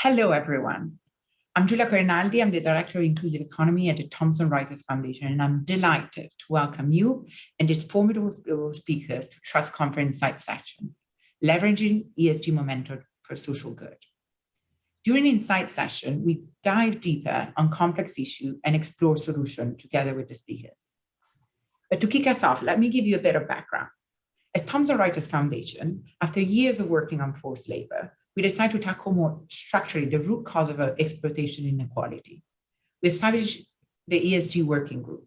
Hello, everyone. I'm Giulia Corinaldi. I'm the Director of Inclusive Economy at the Thomson Reuters Foundation, and I'm delighted to welcome you and these formidable speakers to Trust Conference Insight session, leveraging ESG momentum for social good. During the Insight session, we dive deeper on complex issues and explore solutions together with the speakers. But to kick us off, let me give you a bit of background. At Thomson Reuters Foundation, after years of working on forced labor, we decided to tackle more structurally the root cause of exploitation and inequality. We established the ESG working group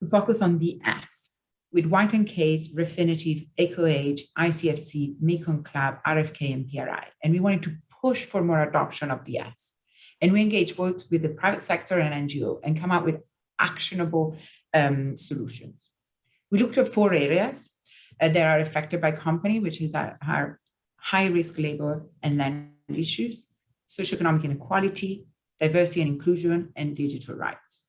to focus on the S, with White & Case, Refinitiv, EcoAge, ICFC, Mekong Club, RFK, and PRI. And we wanted to push for more adoption of the S. And we engaged both with the private sector and NGO and come up with actionable solutions. We looked at 4 areas that are affected by company, which is our high-risk labor and land issues, socio-economic inequality, diversity and inclusion, and digital rights.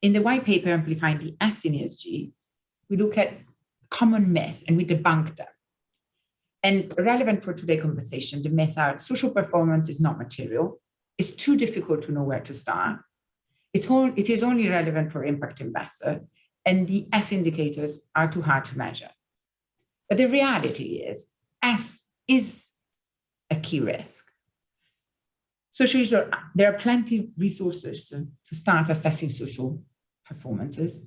In the white paper, Amplifying the S in ESG, we look at common myths and we debunk them. And relevant for today's conversation, the myth are social performance is not material, it's too difficult to know where to start, it is only relevant for impact investor, and the S indicators are too hard to measure. But the reality is, S is a key risk. There are plenty of resources to start assessing social performances.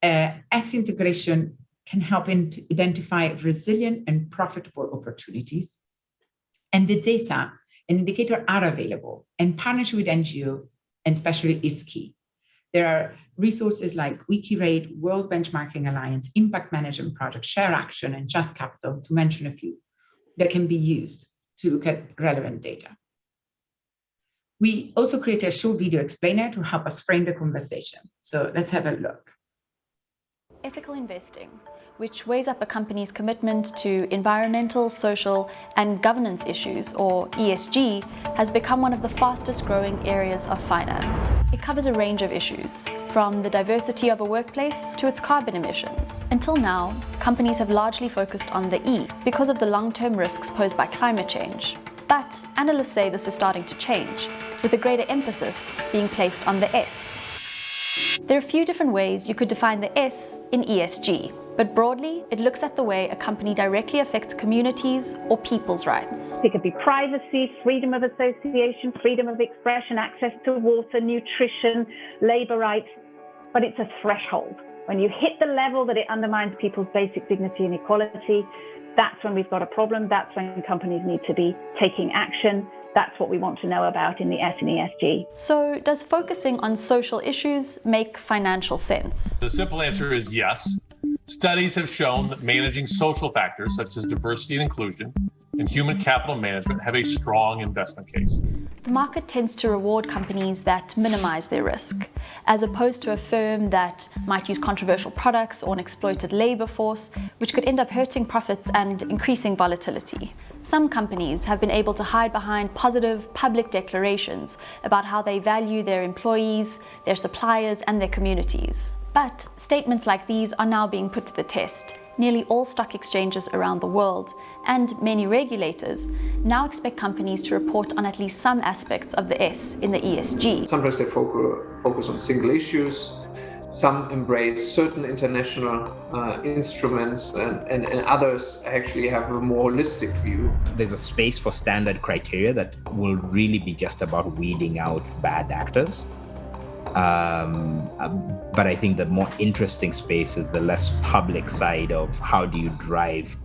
S integration can help identify resilient and profitable opportunities. And the data and indicator are available, and partnership with NGO and especially is key. There are resources like Wikirate, World Benchmarking Alliance, Impact Management Project, Share Action, and Just Capital, to mention a few, that can be used to look at relevant data. We also created a short video explainer to help us frame the conversation. So let's have a look. Ethical investing, which weighs up a company's commitment to environmental, social, and governance issues, or ESG, has become one of the fastest growing areas of finance. It covers a range of issues, from the diversity of a workplace to its carbon emissions. Until now, companies have largely focused on the E because of the long-term risks posed by climate change. But analysts say this is starting to change, with a greater emphasis being placed on the S. There are a few different ways you could define the S in ESG, but broadly, it looks at the way a company directly affects communities or people's rights. It could be privacy, freedom of association, freedom of expression, access to water, nutrition, labor rights, but it's a threshold. When you hit the level that it undermines people's basic dignity and equality, that's when we've got a problem. That's when companies need to be taking action. That's what we want to know about in the S in ESG. So does focusing on social issues make financial sense? The simple answer is yes. Studies have shown that managing social factors such as diversity and inclusion and human capital management have a strong investment case. The market tends to reward companies that minimize their risk, as opposed to a firm that might use controversial products or an exploited labor force, which could end up hurting profits and increasing volatility. Some companies have been able to hide behind positive public declarations about how they value their employees, their suppliers, and their communities. But statements like these are now being put to the test. Nearly all stock exchanges around the world, and many regulators, now expect companies to report on at least some aspects of the S in the ESG. Sometimes they focus on single issues, some embrace certain international instruments, and others actually have a more holistic view. There's a space for standard criteria that will really be just about weeding out bad actors. But I think the more interesting space is the less public side of how do you drive,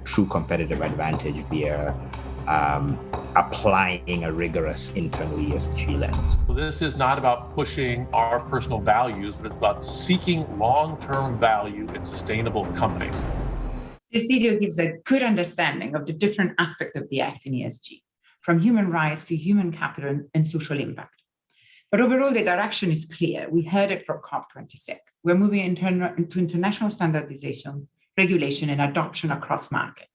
true competitive advantage via applying a rigorous internal ESG lens. This is not about pushing our personal values, but it's about seeking long-term value in sustainable companies. This video gives a good understanding of the different aspects of the S in ESG, from human rights to human capital and social impact. But overall, the direction is clear. We heard it from COP26. We're moving into international standardization, regulation, and adoption across markets.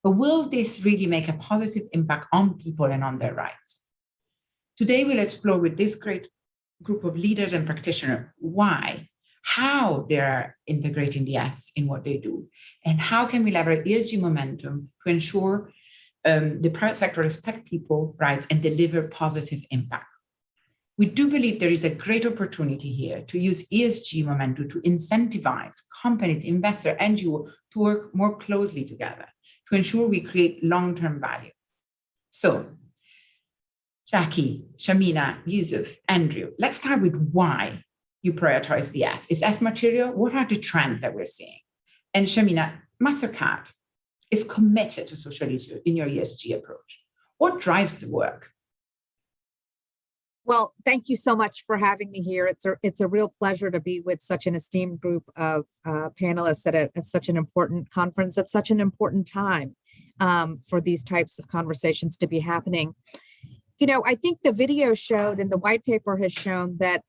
But will this really make a positive impact on people and on their rights? Today, we'll explore with this great group of leaders and practitioners why, how they're integrating the S in what they do, and how can we leverage ESG momentum to ensure the private sector respect people rights and deliver positive impact. We do believe there is a great opportunity here to use ESG momentum to incentivize companies, investors, NGOs to work more closely together to ensure we create long-term value. So, Jackie, Shamina, Yusuf, Andrew, let's start with why you prioritize the S. Is S material? What are the trends that we're seeing? And Shamina, Mastercard is committed to social issues in your ESG approach. What drives the work? Well, thank you so much for having me here. It's a real pleasure to be with such an esteemed group of panelists at such an important conference at such an important time for these types of conversations to be happening. You know, I think the video showed and the white paper has shown that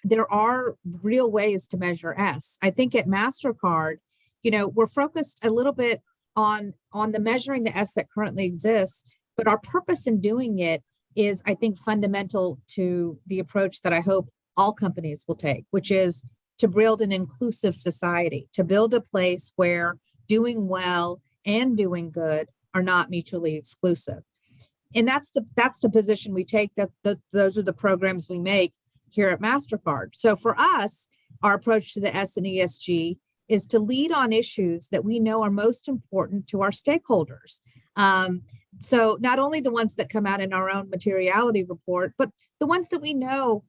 there are real ways to measure S. I think at Mastercard, you know, we're focused a little bit on the measuring the S that currently exists, but our purpose in doing it is, I think, fundamental to the approach that I hope all companies will take, which is to build an inclusive society, to build a place where doing well and doing good are not mutually exclusive. And that's the position we take, those are the programs we make here at Mastercard. So for us, our approach to the S and ESG is to lead on issues that we know are most important to our stakeholders. So not only the ones that come out in our own materiality report, but the ones that we know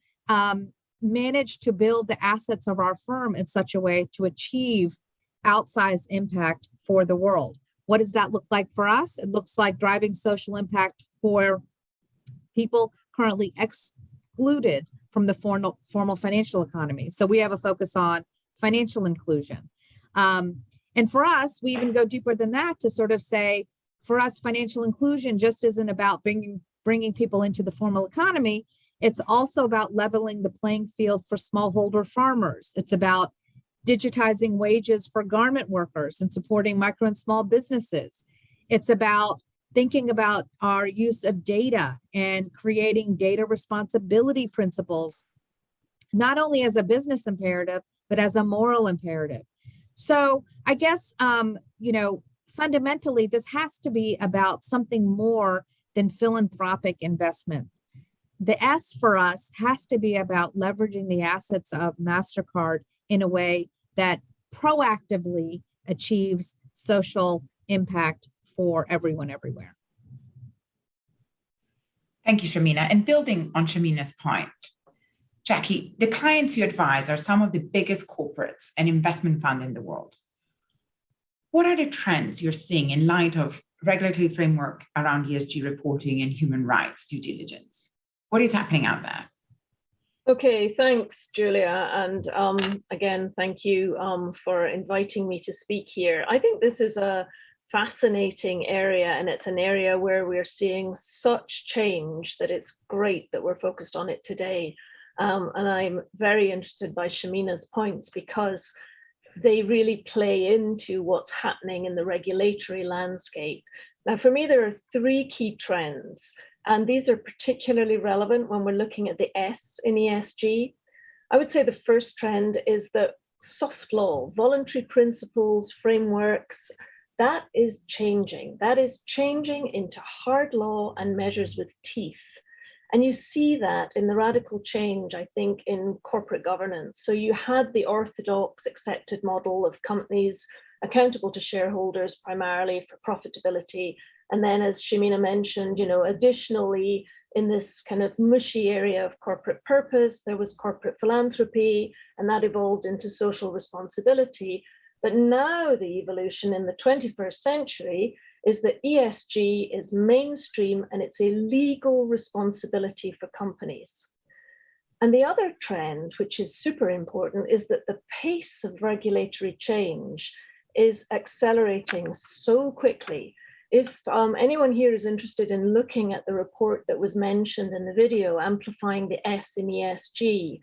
manage to build the assets of our firm in such a way to achieve outsized impact for the world. What does that look like for us? It looks like driving social impact for people currently excluded from the formal financial economy. So we have a focus on financial inclusion. And for us, we even go deeper than that to sort of say, for us, financial inclusion just isn't about bringing people into the formal economy. It's also about leveling the playing field for smallholder farmers. It's about digitizing wages for garment workers and supporting micro and small businesses. It's about thinking about our use of data and creating data responsibility principles, not only as a business imperative, but as a moral imperative. So I guess, you know, fundamentally, this has to be about something more than philanthropic investment. The S for us has to be about leveraging the assets of Mastercard in a way that proactively achieves social impact for everyone everywhere. Thank you, Shamina. And building on Shamina's point, Jackie, the clients you advise are some of the biggest corporates and investment funds in the world. What are the trends you're seeing in light of regulatory framework around ESG reporting and human rights due diligence? What is happening out there? Okay, thanks, Giulia. And again, thank you for inviting me to speak here. I think this is a fascinating area, and it's an area where we're seeing such change that it's great that we're focused on it today. And I'm very interested by Shamina's points because they really play into what's happening in the regulatory landscape. Now, for me, there are three key trends, and these are particularly relevant when we're looking at the S in ESG. I would say the first trend is that soft law, voluntary principles, frameworks, that is changing. That is changing into hard law and measures with teeth. And you see that in the radical change, I think, in corporate governance. So you had the orthodox accepted model of companies accountable to shareholders primarily for profitability. And then, as Shamina mentioned, you know, additionally, in this kind of mushy area of corporate purpose, there was corporate philanthropy, and that evolved into social responsibility. But now the evolution in the 21st century is that ESG is mainstream and it's a legal responsibility for companies. And the other trend, which is super important, is that the pace of regulatory change is accelerating so quickly. If anyone here is interested in looking at the report that was mentioned in the video, Amplifying the S in ESG,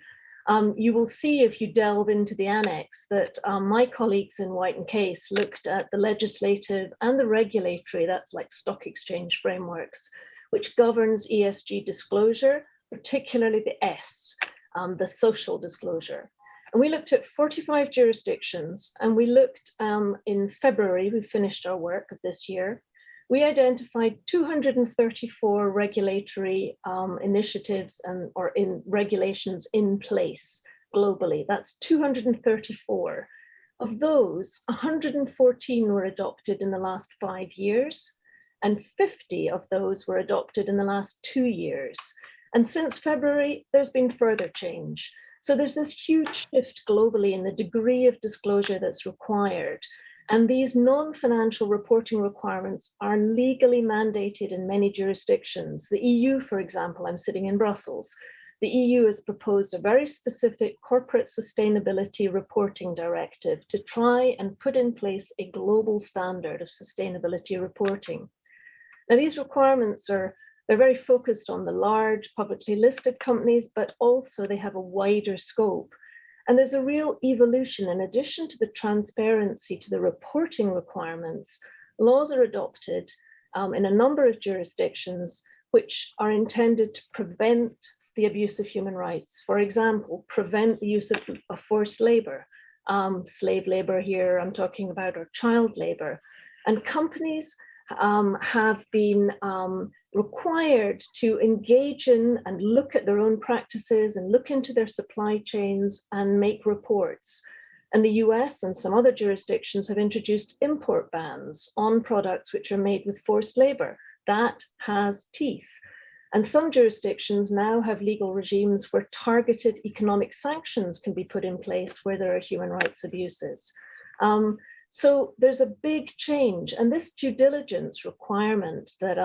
you will see if you delve into the annex that my colleagues in White and Case looked at the legislative and the regulatory, that's like stock exchange frameworks, which governs ESG disclosure, particularly the S, the social disclosure. And we looked at 45 jurisdictions, and we looked in February, we finished our work of this year. we identified 234 regulatory initiatives or in regulations in place globally. That's 234. Of those, 114 were adopted in the last 5 years, and 50 of those were adopted in the last 2 years. And since February, there's been further change. So there's this huge shift globally in the degree of disclosure that's required. And these non-financial reporting requirements are legally mandated in many jurisdictions. The EU, for example, I'm sitting in Brussels. The EU has proposed a very specific corporate sustainability reporting directive to try and put in place a global standard of sustainability reporting. Now, these requirements they're very focused on the large publicly listed companies, but also they have a wider scope. And there's a real evolution. In addition to the transparency to the reporting requirements, laws are adopted in a number of jurisdictions which are intended to prevent the abuse of human rights. For example, prevent the use of forced labor, slave labor here I'm talking about, or child labor. And companies have been required to engage in and look at their own practices and look into their supply chains and make reports. And the US and some other jurisdictions have introduced import bans on products which are made with forced labor. That has teeth. And some jurisdictions now have legal regimes where targeted economic sanctions can be put in place where there are human rights abuses. So there's a big change. And this due diligence requirement that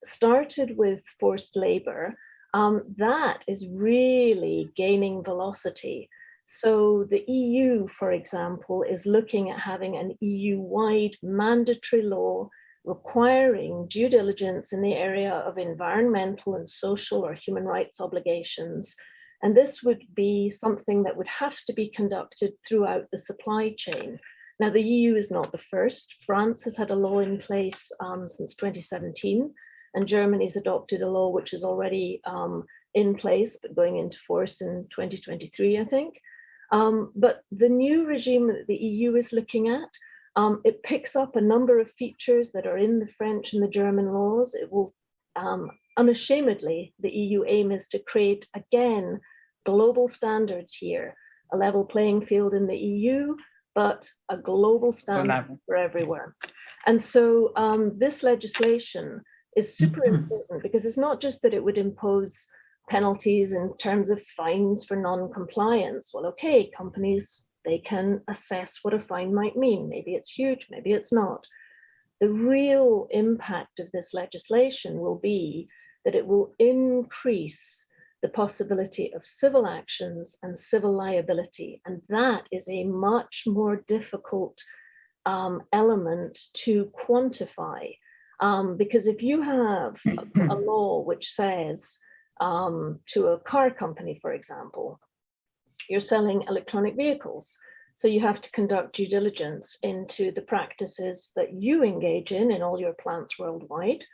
started with forced labor, that is really gaining velocity. So the EU, for example, is looking at having an EU-wide mandatory law requiring due diligence in the area of environmental and social or human rights obligations. And this would be something that would have to be conducted throughout the supply chain. Now, the EU is not the first. France has had a law in place since 2017, and Germany's adopted a law which is already in place, but going into force in 2023, I think. But the new regime that the EU is looking at, it picks up a number of features that are in the French and the German laws. It will unashamedly, the EU aim is to create, again, global standards here, a level playing field in the EU, but a global standard for everywhere. And so this legislation is super important because it's not just that it would impose penalties in terms of fines for non-compliance. Well, okay, companies, they can assess what a fine might mean. Maybe it's huge, maybe it's not. The real impact of this legislation will be that it will increase the possibility of civil actions and civil liability. And that is a much more difficult element to quantify. Because if you have a law which says to a car company, for example, you're selling electronic vehicles, so you have to conduct due diligence into the practices that you engage in all your plants worldwide.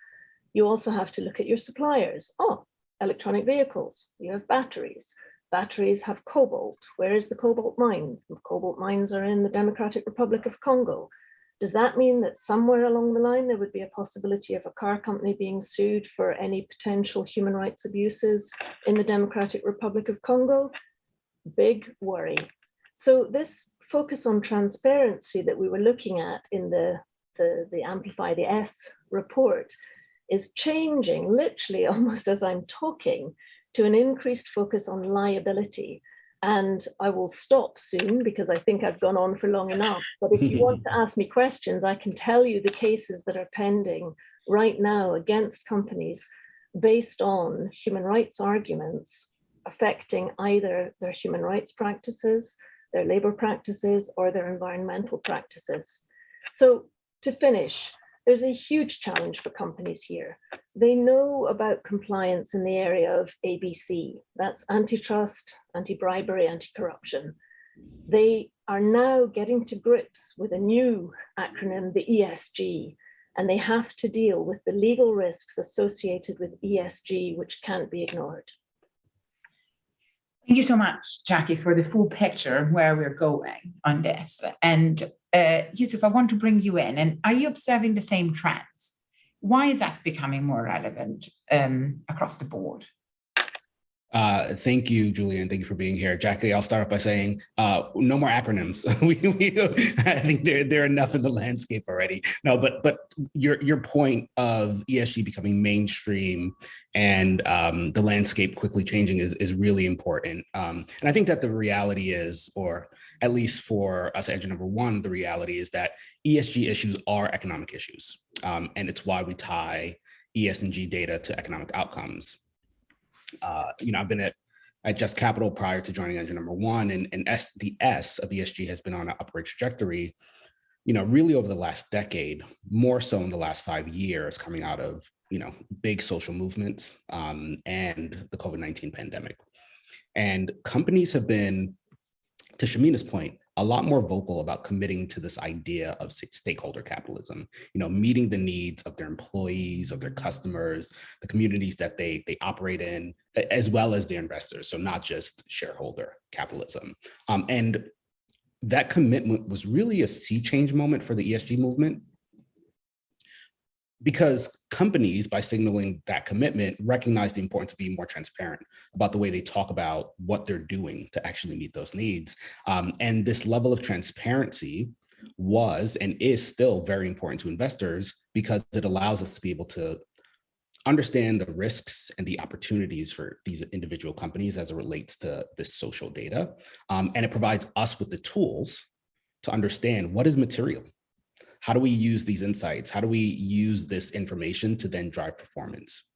You also have to look at your suppliers. Oh, electronic vehicles, you have batteries. Batteries have cobalt. Where is the cobalt mine? The cobalt mines are in the Democratic Republic of Congo. Does that mean that somewhere along the line there would be a possibility of a car company being sued for any potential human rights abuses in the Democratic Republic of Congo? Big worry. So this focus on transparency that we were looking at in the Amplify the S report is changing literally almost as I'm talking to an increased focus on liability. And I will stop soon because I think I've gone on for long enough. But if you want to ask me questions, I can tell you the cases that are pending right now against companies based on human rights arguments affecting either their human rights practices, their labor practices, or their environmental practices. So to finish, there's a huge challenge for companies here. They know about compliance in the area of ABC. That's antitrust, anti-bribery, anti-corruption. They are now getting to grips with a new acronym, the ESG, and they have to deal with the legal risks associated with ESG, which can't be ignored. Thank you so much, Jackie, for the full picture of where we're going on this. And Yusuf, I want to bring you in. And are you observing the same trends? why is that becoming more relevant across the board? Thank you, Giulia, and thank you for being here. Jackie, I'll start off by saying no more acronyms. I think there are enough in the landscape already. No, but your point of ESG becoming mainstream and the landscape quickly changing is really important. And I think that the reality is, or at least for us at Engine Number One, the reality is that ESG issues are economic issues. And it's why we tie ESG data to economic outcomes. I've been at Just Capital prior to joining Engine Number One, and the S of ESG has been on an upward trajectory, really over the last decade, more so in the last 5 years, coming out of, big social movements and the COVID-19 pandemic. And companies have been, to Shamina's point, a lot more vocal about committing to this idea of stakeholder capitalism, meeting the needs of their employees, of their customers, the communities that they operate in, as well as their investors. So not just shareholder capitalism. And that commitment was really a sea change moment for the ESG movement, because companies, by signaling that commitment, recognize the importance of being more transparent about the way they talk about what they're doing to actually meet those needs. And this level of transparency was and is still very important to investors, because it allows us to be able to understand the risks and the opportunities for these individual companies as it relates to this social data. And it provides us with the tools to understand what is material. How do we use these insights? How do we use this information to then drive performance?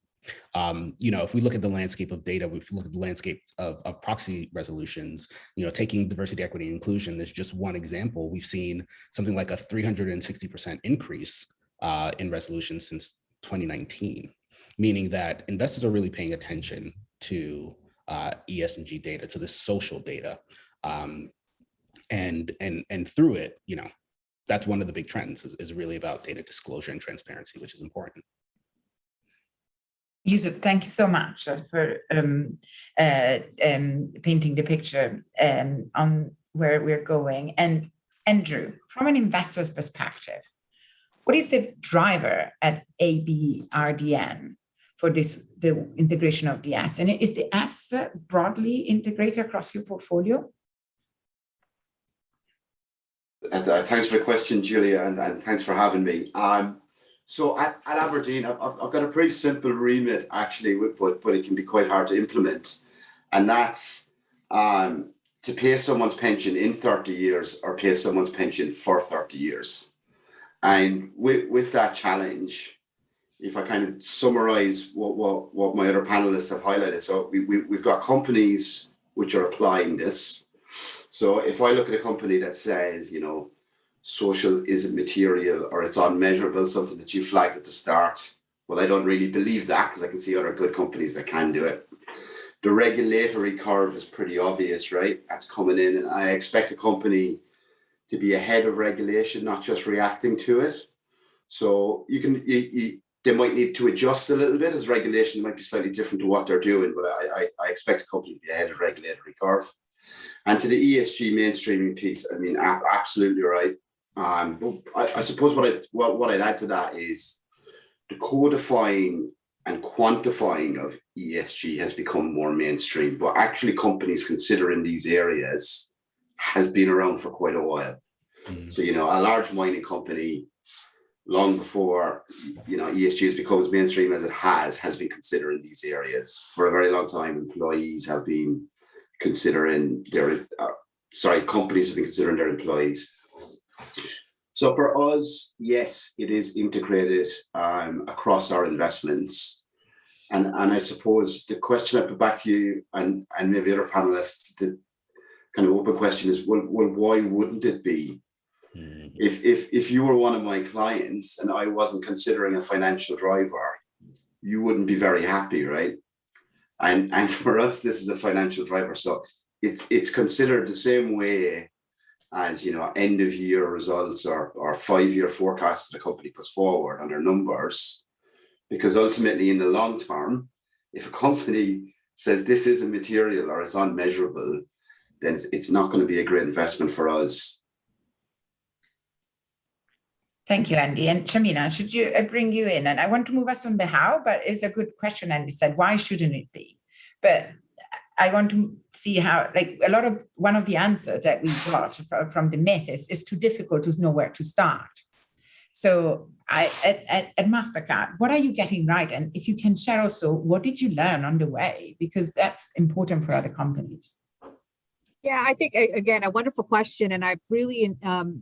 If we look at the landscape of data, if we look at the landscape of proxy resolutions, taking diversity, equity, and inclusion is just one example. We've seen something like a 360% increase in resolutions since 2019, meaning that investors are really paying attention to ESG data, to the social data, and through it, that's one of the big trends is really about data disclosure and transparency, which is important. Yusuf, thank you so much for painting the picture on where we're going. And Andrew, from an investor's perspective, what is the driver at abrdn for the integration of the S? And is the S broadly integrated across your portfolio? Thanks for the question, Giulia, and thanks for having me. So at Aberdeen, I've got a pretty simple remit, actually, but it can be quite hard to implement. And that's to pay someone's pension in 30 years or pay someone's pension for 30 years. And with that challenge, if I kind of summarize what my other panelists have highlighted, so we've got companies which are applying this. So if I look at a company that says, social isn't material or it's unmeasurable, something that you flagged at the start, well, I don't really believe that, because I can see other good companies that can do it. The regulatory curve is pretty obvious, right? That's coming in, and I expect a company to be ahead of regulation, not just reacting to it. So they might need to adjust a little bit, as regulation might be slightly different to what they're doing, but I expect a company to be ahead of regulatory curve. And to the ESG mainstreaming piece, I mean, absolutely right. I suppose what I'd add to that is the codifying and quantifying of ESG has become more mainstream, but actually companies considering these areas has been around for quite a while. Mm. So, a large mining company, long before, ESG has become as mainstream as it has been considering these areas. For a very long time, employees have been considering companies have been considering their employees. So for us, yes, it is integrated across our investments. And I suppose the question I put back to you and maybe other panelists, the kind of open question is, well, why wouldn't it be? Mm-hmm. If you were one of my clients and I wasn't considering a financial driver, you wouldn't be very happy, right? And for us, this is a financial driver. So it's considered the same way as, end of year results or 5-year forecasts that a company puts forward on their numbers. Because ultimately, in the long term, if a company says this isn't material or it's unmeasurable, then it's not going to be a great investment for us. Thank you, Andy. And Shamina, should you bring you in? And I want to move us on the how, but it's a good question. Andy said, why shouldn't it be? But I want to see how, like one of the answers that we got from the myth is too difficult to know where to start. So at Mastercard, what are you getting right? And if you can share also, what did you learn on the way? Because that's important for other companies. Yeah, I think, again, a wonderful question. And I've really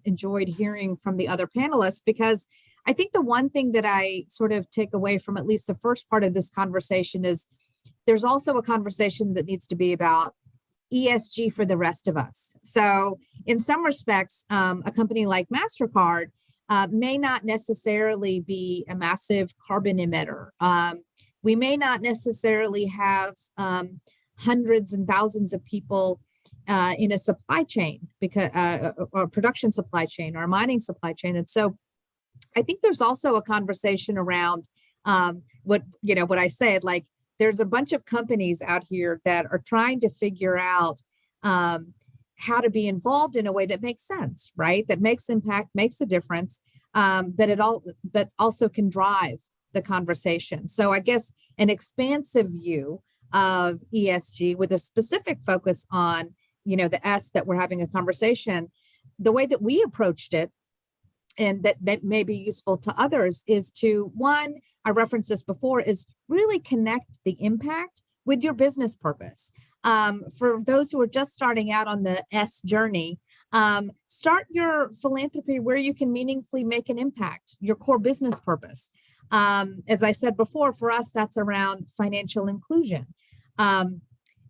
enjoyed hearing from the other panelists, because I think the one thing that I sort of take away from at least the first part of this conversation is there's also a conversation that needs to be about ESG for the rest of us. So in some respects, a company like Mastercard may not necessarily be a massive carbon emitter. We may not necessarily have hundreds and thousands of people in a supply chain, because or production supply chain or mining supply chain. And so I think there's also a conversation around what I said, like there's a bunch of companies out here that are trying to figure out how to be involved in a way that makes sense, right? That makes impact, makes a difference, but also can drive the conversation. So I guess an expansive view of ESG with a specific focus on, the S that we're having a conversation, the way that we approached it, and that may be useful to others, is to, one, I referenced this before, is really connect the impact with your business purpose. For those who are just starting out on the S journey, start your philanthropy where you can meaningfully make an impact, your core business purpose. As I said before, for us, that's around financial inclusion.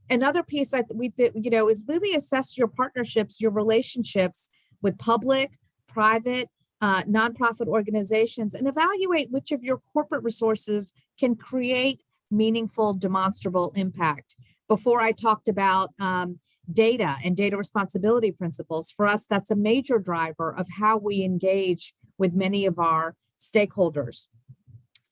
Another piece that we did, is really assess your partnerships, your relationships with public, private, nonprofit organizations, and evaluate which of your corporate resources can create meaningful, demonstrable impact. Before I talked about data and data responsibility principles, for us, that's a major driver of how we engage with many of our stakeholders.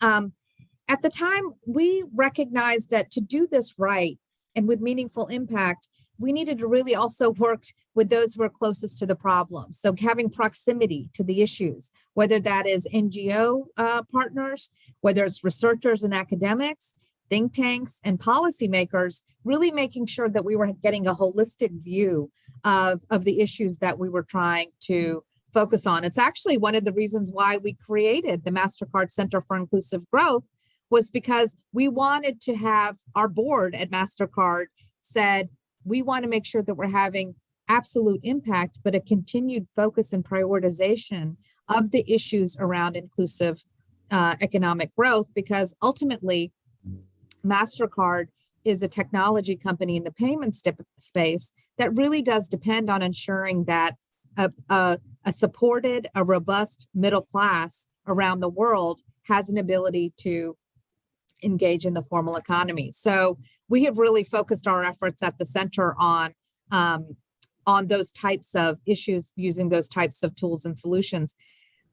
At the time, we recognized that to do this right and with meaningful impact, we needed to really also work with those who are closest to the problem. So having proximity to the issues, whether that is NGO partners, whether it's researchers and academics, think tanks and policymakers, really making sure that we were getting a holistic view of the issues that we were trying to focus on. It's actually one of the reasons why we created the Mastercard Center for Inclusive Growth, was because we wanted to have our board at Mastercard said, we want to make sure that we're having absolute impact, but a continued focus and prioritization of the issues around inclusive economic growth, because ultimately Mastercard is a technology company in the payment space that really does depend on ensuring that a supported, a robust middle class around the world has an ability to engage in the formal economy. So we have really focused our efforts at the center on those types of issues, using those types of tools and solutions.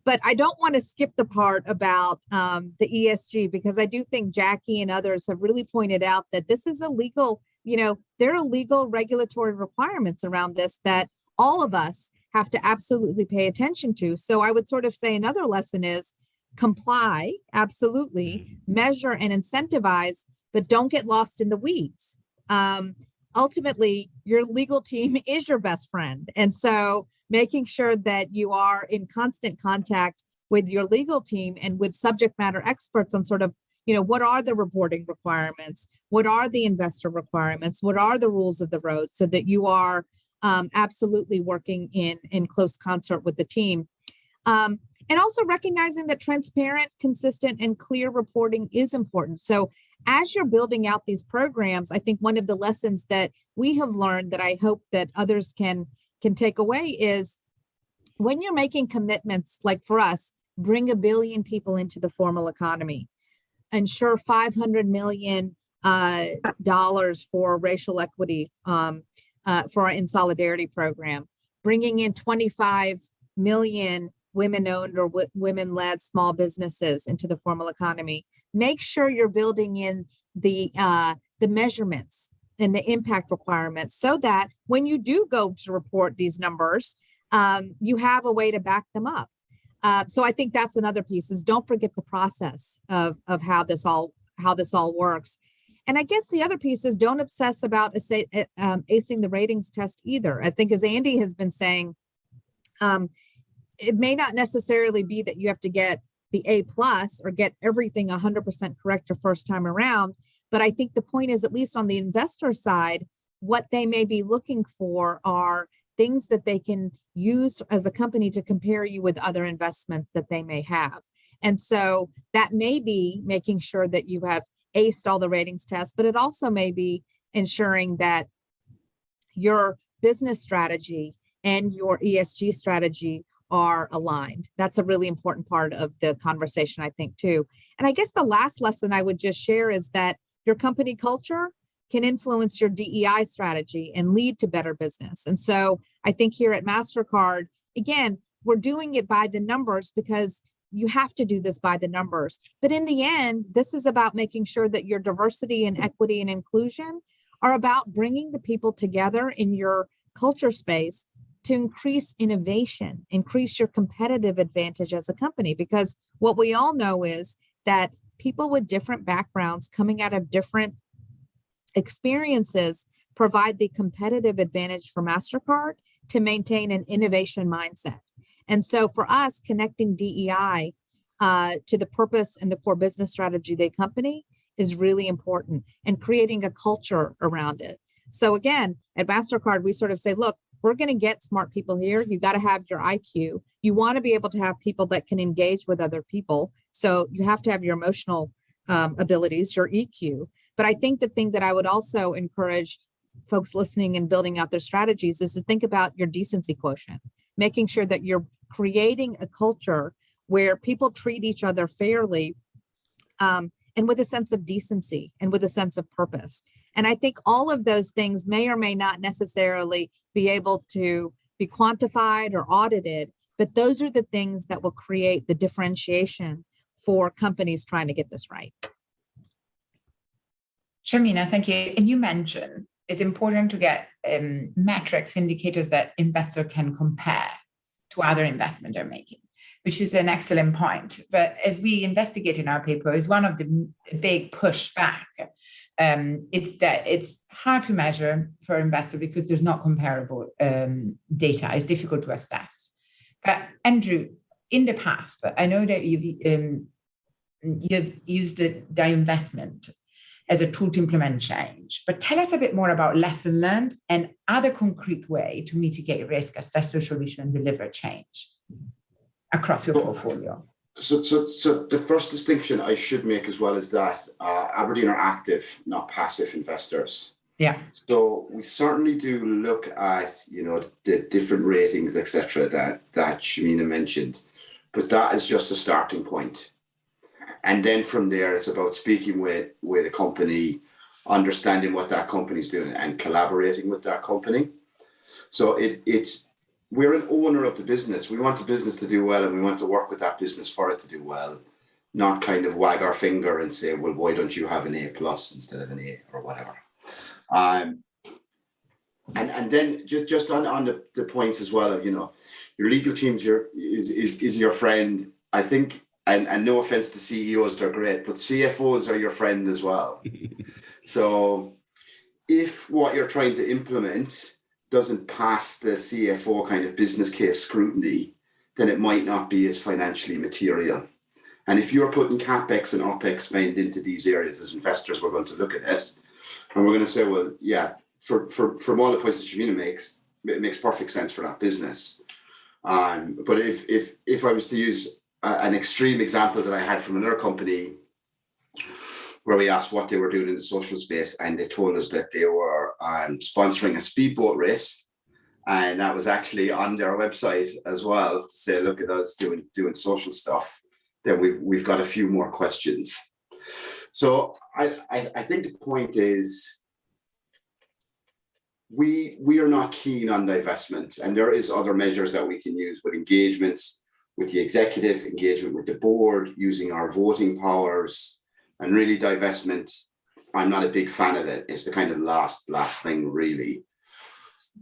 But I don't want to skip the part about the ESG, because I do think Jackie and others have really pointed out that this is a legal, there are legal regulatory requirements around this that all of us have to absolutely pay attention to. So I would sort of say another lesson is comply, absolutely, measure and incentivize, but don't get lost in the weeds. Ultimately, your legal team is your best friend. And so making sure that you are in constant contact with your legal team and with subject matter experts on sort of, what are the reporting requirements? What are the investor requirements? What are the rules of the road, so that you are absolutely working in close concert with the team. And also recognizing that transparent, consistent, and clear reporting is important. So as you're building out these programs, I think one of the lessons that we have learned that I hope that others can take away is, when you're making commitments, like for us, bring 1 billion people into the formal economy, ensure $500 million for racial equity for our In Solidarity program, bringing in 25 million women-owned or women-led small businesses into the formal economy. Make sure you're building in the measurements and the impact requirements, so that when you do go to report these numbers, you have a way to back them up. So I think that's another piece, is don't forget the process of how this all works. And I guess the other piece is don't obsess about acing the ratings test either. I think, as Andy has been saying, it may not necessarily be that you have to get the A+ or get everything 100% correct your first time around. But I think the point is, at least on the investor side, what they may be looking for are things that they can use as a company to compare you with other investments that they may have. And so that may be making sure that you have aced all the ratings tests, but it also may be ensuring that your business strategy and your ESG strategy are aligned. That's a really important part of the conversation, I think, too. And I guess the last lesson I would just share is that your company culture can influence your DEI strategy and lead to better business. And so I think here at Mastercard, again, we're doing it by the numbers because you have to do this by the numbers. But in the end, this is about making sure that your diversity and equity and inclusion are about bringing the people together in your culture space to increase innovation, increase your competitive advantage as a company. Because what we all know is that people with different backgrounds coming out of different experiences provide the competitive advantage for Mastercard to maintain an innovation mindset. And so for us, connecting DEI to the purpose and the core business strategy of the company is really important, and creating a culture around it. So again, at Mastercard, we sort of say, look, we're going to get smart people here. You got to have your IQ. You want to be able to have people that can engage with other people. So you have to have your emotional abilities, your EQ. But I think the thing that I would also encourage folks listening and building out their strategies is to think about your decency quotient, making sure that you're creating a culture where people treat each other fairly and with a sense of decency and with a sense of purpose. And I think all of those things may or may not necessarily be able to be quantified or audited, but those are the things that will create the differentiation for companies trying to get this right. Shamina, thank you. And you mentioned it's important to get metrics, indicators that investor can compare to other investment they're making, which is an excellent point. But as we investigate in our paper, is one of the big pushback. It's that it's hard to measure for investors because there's not comparable data. It's difficult to assess. But Andrew, in the past, I know that you've used the investment as a tool to implement change. But tell us a bit more about lesson learned and other concrete way to mitigate risk, assess social issue, and deliver change across your portfolio. So the first distinction I should make as well is that Aberdeen are active, not passive investors. Yeah. So we certainly do look at, the different ratings, etc., that Shamina mentioned, but that is just a starting point. And then from there, it's about speaking with a company, understanding what that company is doing, and collaborating with that company. So we're an owner of the business. We want the business to do well, and we want to work with that business for it to do well, not kind of wag our finger and say, well, why don't you have an A+ instead of an A or whatever. And then just on the points as well of, your legal team is your friend. I think, and no offense to CEOs, they're great, but CFOs are your friend as well. So if what you're trying to implement doesn't pass the CFO kind of business case scrutiny, then it might not be as financially material. And if you're putting CapEx and OpEx spend into these areas, as investors, we're going to look at it and we're going to say, well, yeah, from all the points that Shamina makes, it makes perfect sense for that business. But if I was to use an extreme example that I had from another company, where we asked what they were doing in the social space, and they told us that they were sponsoring a speedboat race, and that was actually on their website as well, to say, look at us doing social stuff. Then we've got a few more questions. So I think the point is, we are not keen on divestment, and there is other measures that we can use with engagement with the executive, engagement with the board, using our voting powers. And really, divestment, I'm not a big fan of it. It's the kind of last thing, really.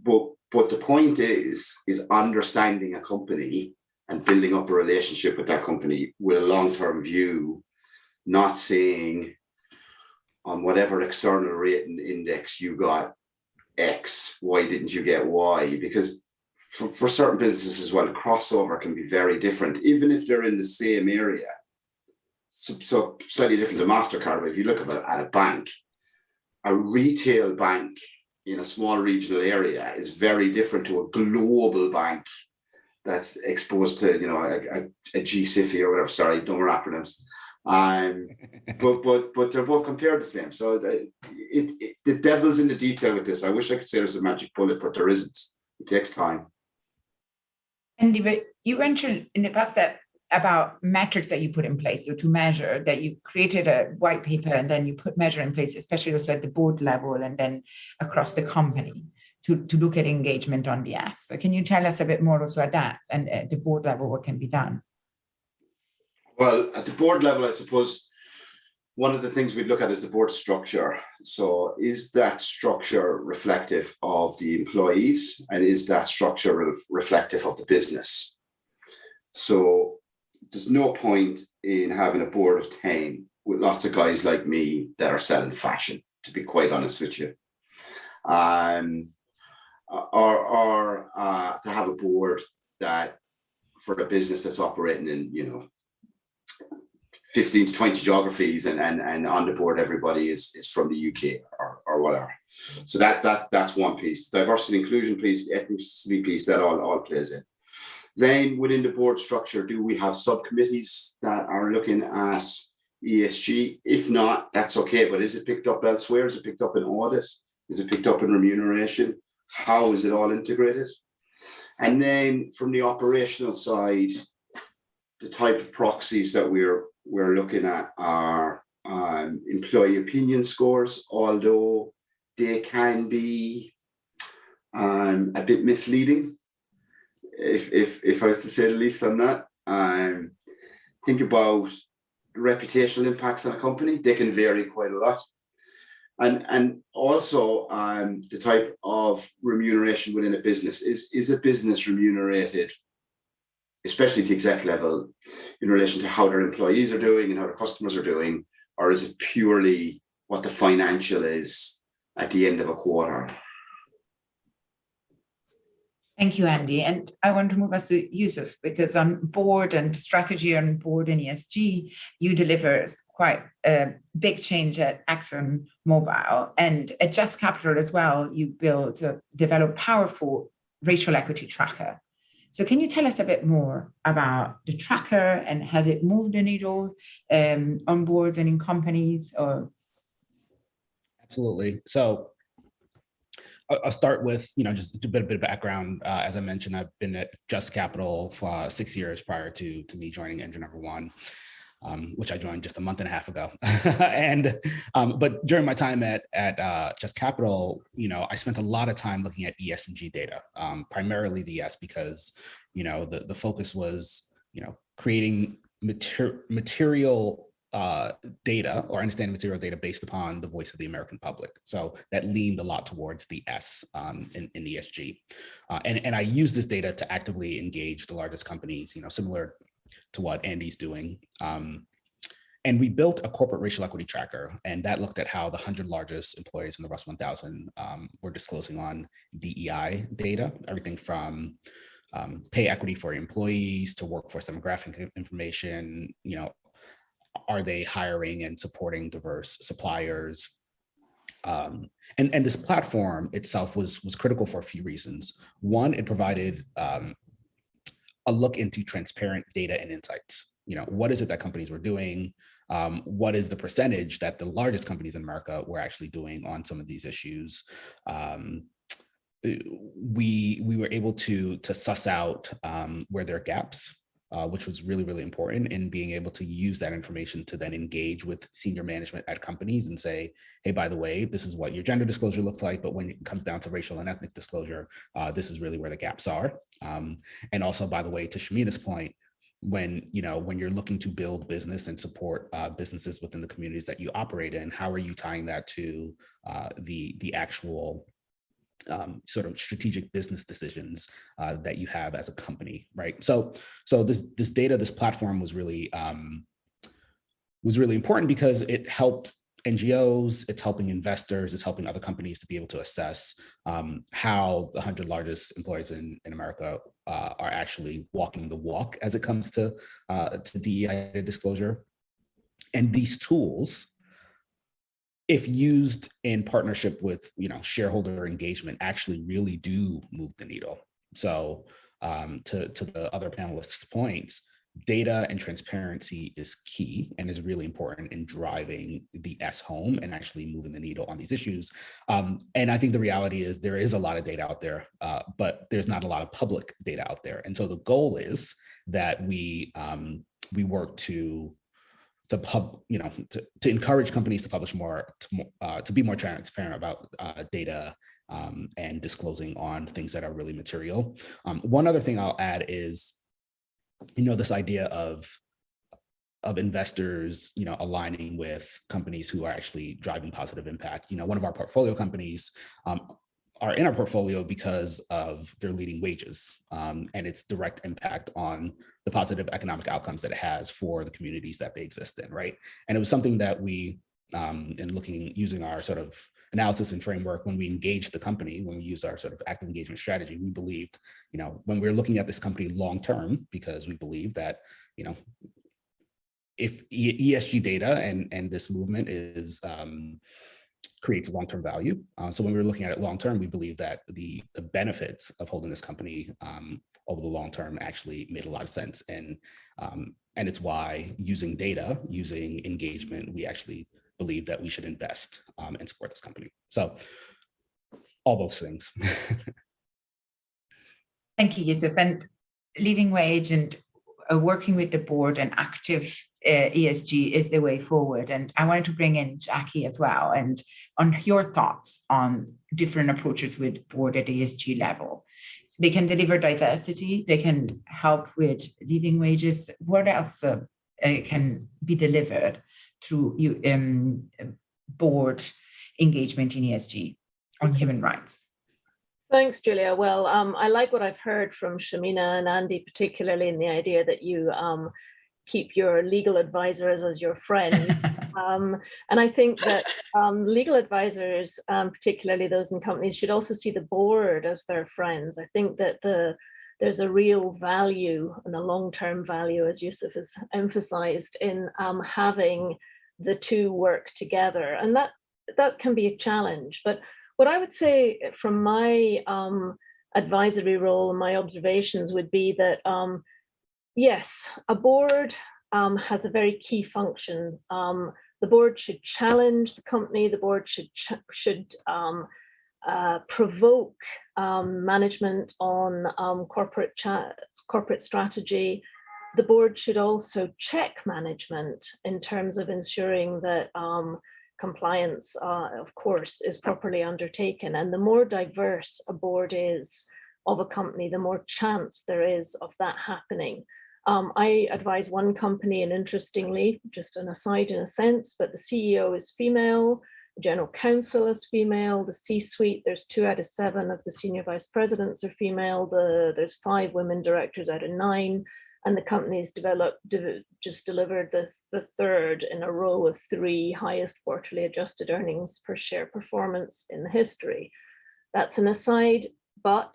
But the point is understanding a company and building up a relationship with that company with a long-term view, not saying on whatever external rating index you got X, why didn't you get Y? Because for certain businesses as well, crossover can be very different, even if they're in the same area. So slightly different to Mastercard, but if you look at a bank, a retail bank in a small regional area is very different to a global bank that's exposed to, a GCIFI or whatever. Sorry, don't remember acronyms. But they're both compared the same. So the devil's in the detail with this. I wish I could say there's a magic bullet, but there isn't. It takes time. And you mentioned in the past that about metrics that you put in place, or to measure, that you created a white paper and then you put measure in place, especially also at the board level and then across the company to look at engagement on the S. So can you tell us a bit more also at that and at the board level, what can be done? Well, at the board level, I suppose one of the things we'd look at is the board structure. So is that structure reflective of the employees, and is that structure reflective of the business? So there's no point in having a board of 10 with lots of guys like me that are selling fashion, to be quite honest with you. Or to have a board that for a business that's operating in, 15 to 20 geographies and on the board everybody is from the UK or whatever. So that's one piece. The diversity and inclusion piece, the ethnicity piece, that all plays in. Then within the board structure, do we have subcommittees that are looking at ESG? If not, that's okay, but is it picked up elsewhere? Is it picked up in audit? Is it picked up in remuneration? How is it all integrated? And then from the operational side, the type of proxies that we're looking at are employee opinion scores, although they can be a bit misleading, if I was to say the least on that. Think about reputational impacts on a company. They can vary quite a lot. And also the type of remuneration within a business. Is a business remunerated, especially at the exec level, in relation to how their employees are doing and how their customers are doing, or is it purely what the financial is at the end of a quarter? Thank you, Andy. And I want to move us to Yusuf, because on board and strategy on board and ESG, you deliver quite a big change at Exxon Mobil, and at Just Capital as well. You develop powerful racial equity tracker. So can you tell us a bit more about the tracker, and has it moved the needle on boards and in companies? Or Absolutely. So I'll start with, just a bit of background. As I mentioned, I've been at Just Capital for 6 years prior to me joining Engine Number One, which I joined just a month and a half ago. But during my time at Just Capital, I spent a lot of time looking at ESG data, primarily the ES, because the focus was creating material data, or understanding material data based upon the voice of the American public. So that leaned a lot towards the S in ESG. And I use this data to actively engage the largest companies, similar to what Andy's doing. And we built a corporate racial equity tracker, and that looked at how the 100 largest employees in the Russell 1000 were disclosing on DEI data, everything from pay equity for employees to workforce demographic information, are they hiring and supporting diverse suppliers? And this platform itself was critical for a few reasons. One, it provided a look into transparent data and insights. What is it that companies were doing? What is the percentage that the largest companies in America were actually doing on some of these issues? We were able to suss out where there are gaps, which was really, really important in being able to use that information to then engage with senior management at companies and say, hey, by the way, this is what your gender disclosure looks like, but when it comes down to racial and ethnic disclosure, this is really where the gaps are. And also, by the way, to Shamina's point, when you're looking to build business and support businesses within the communities that you operate in, how are you tying that to the actual sort of strategic business decisions that you have as a company, right? So this data, this platform was really important because it helped NGOs, it's helping investors, it's helping other companies to be able to assess how the 100 largest employers in America are actually walking the walk as it comes to DEI disclosure. And these tools, if used in partnership with shareholder engagement, actually really do move the needle. So to the other panelists' points, data and transparency is key and is really important in driving the S home and actually moving the needle on these issues. And I think the reality is there is a lot of data out there, but there's not a lot of public data out there. And so the goal is that we work to encourage companies to publish more, to be more transparent about data and disclosing on things that are really material. One other thing I'll add is, this idea of investors, aligning with companies who are actually driving positive impact. One of our portfolio companies are in our portfolio because of their leading wages and its direct impact on the positive economic outcomes that it has for the communities that they exist in, right? And it was something that we, using our sort of analysis and framework, when we engaged the company, when we used our sort of active engagement strategy, we believed, when we were looking at this company long-term, because we believe that, if ESG data and this movement is creates long-term value. So when we were looking at it long-term, we believe that the benefits of holding this company over the long term actually made a lot of sense. And it's why using data, using engagement, we actually believe that we should invest and support this company. So all those things. Thank you, Yusuf. And living wage and working with the board and active ESG is the way forward. And I wanted to bring in Jackie as well, and on your thoughts on different approaches with board at ESG level. They can deliver diversity, they can help with living wages. What else can be delivered through board engagement in ESG on human rights? Thanks, Giulia. Well, I like what I've heard from Shamina and Andy, particularly in the idea that you keep your legal advisors as your friend. And I think that legal advisors, particularly those in companies, should also see the board as their friends. I think that there's a real value and a long-term value, as Yusuf has emphasized, in having the two work together. And that can be a challenge. But what I would say from my advisory role and my observations would be that, yes, a board has a very key function. The board should challenge the company. The board should provoke management on corporate strategy. The board should also check management in terms of ensuring that compliance, of course, is properly undertaken. And the more diverse a board is of a company, the more chance there is of that happening. I advise one company, and interestingly, just an aside in a sense, but the CEO is female, the general counsel is female, the C-suite, there's 2 out of 7 of the senior vice presidents are female, there's 5 women directors out of 9, and the company's just delivered the third in a row of 3 highest quarterly adjusted earnings per share performance in history. That's an aside, but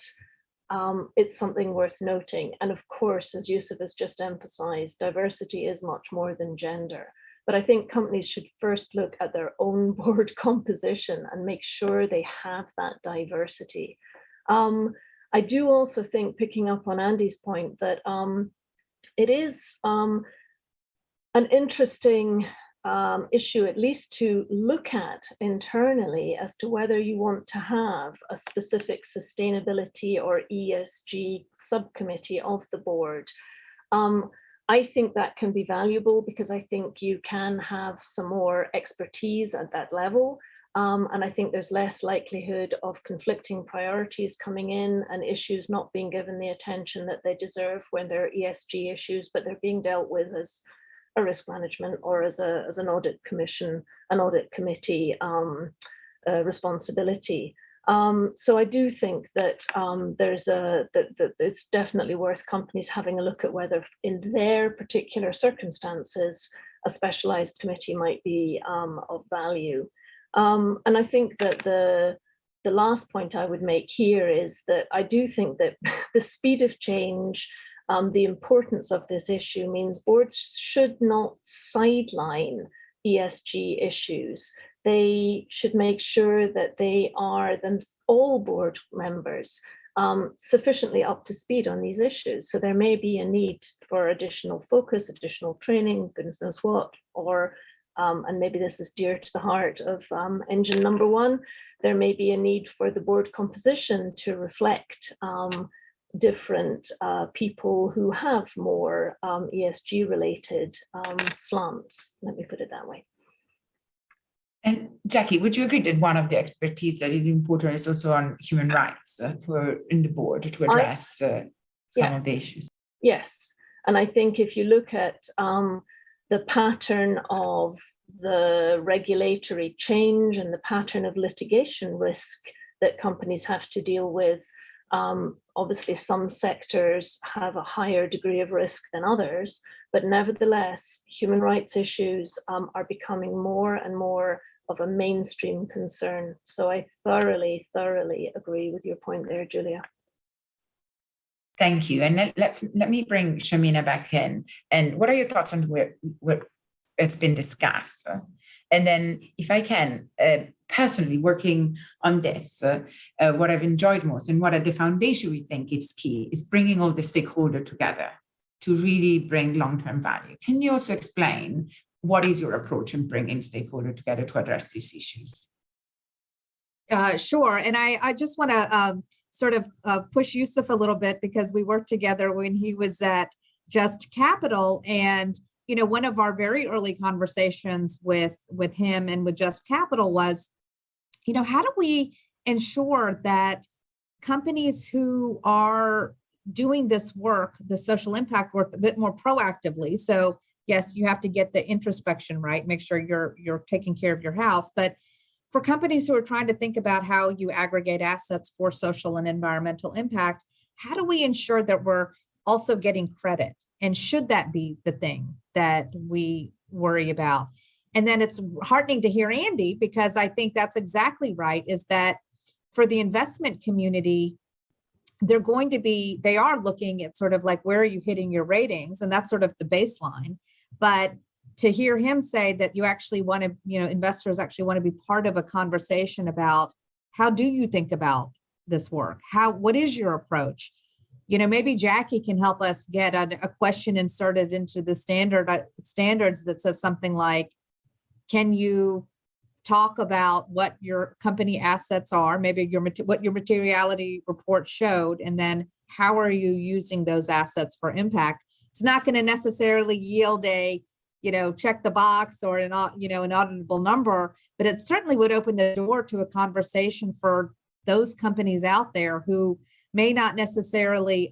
it's something worth noting. And of course, as Yusuf has just emphasized, diversity is much more than gender. But I think companies should first look at their own board composition and make sure they have that diversity. I do also think, picking up on Andy's point, that it is an interesting issue, at least to look at internally, as to whether you want to have a specific sustainability or ESG subcommittee of the board. I think that can be valuable because I think you can have some more expertise at that level. And I think there's less likelihood of conflicting priorities coming in and issues not being given the attention that they deserve when they're ESG issues, but they're being dealt with as a risk management or as an audit commission, an audit committee responsibility. So I do think that that it's definitely worth companies having a look at whether in their particular circumstances a specialized committee might be of value. And I think that the last point I would make here is that I do think that the speed of change, the importance of this issue means boards should not sideline ESG issues. They should make sure that they are all board members sufficiently up to speed on these issues. So there may be a need for additional focus, additional training, goodness knows what, or and maybe this is dear to the heart of engine number one, there may be a need for the board composition to reflect different people who have more ESG related slants, let me put it that way. And Jackie, would you agree that one of the expertise that is important is also on human rights in the board to address some of the issues? Yes, and I think if you look at the pattern of the regulatory change and the pattern of litigation risk that companies have to deal with, obviously some sectors have a higher degree of risk than others, but nevertheless, human rights issues are becoming more and more of a mainstream concern. So I thoroughly agree with your point there, Giulia. Thank you. And let me bring Shamina back in. And what are your thoughts on what it's been discussed? And then if I can, personally working on this, what I've enjoyed most and what at the foundation we think is key is bringing all the stakeholders together to really bring long-term value. Can you also explain what is your approach in bringing stakeholders together to address these issues? Sure. And I just want to sort of push Yusuf a little bit because we worked together when he was at Just Capital. And, you know, one of our very early conversations with him and with Just Capital was, you know, how do we ensure that companies who are doing this work, the social impact work, a bit more proactively? So yes, you have to get the introspection right, make sure you're taking care of your house. But for companies who are trying to think about how you aggregate assets for social and environmental impact, how do we ensure that we're also getting credit? And should that be the thing that we worry about? And then it's heartening to hear Andy, because I think that's exactly right, is that for the investment community, they are looking at sort of like, where are you hitting your ratings? And that's sort of the baseline. But to hear him say that you actually want to, you know, investors actually want to be part of a conversation about how do you think about this work? What is your approach? You know, maybe Jackie can help us get a question inserted into the standards that says something like, can you talk about what your company assets are, maybe what your materiality report showed, and then how are you using those assets for impact? It's not going to necessarily yield a, you know, check the box or an auditable number, but it certainly would open the door to a conversation for those companies out there who may not necessarily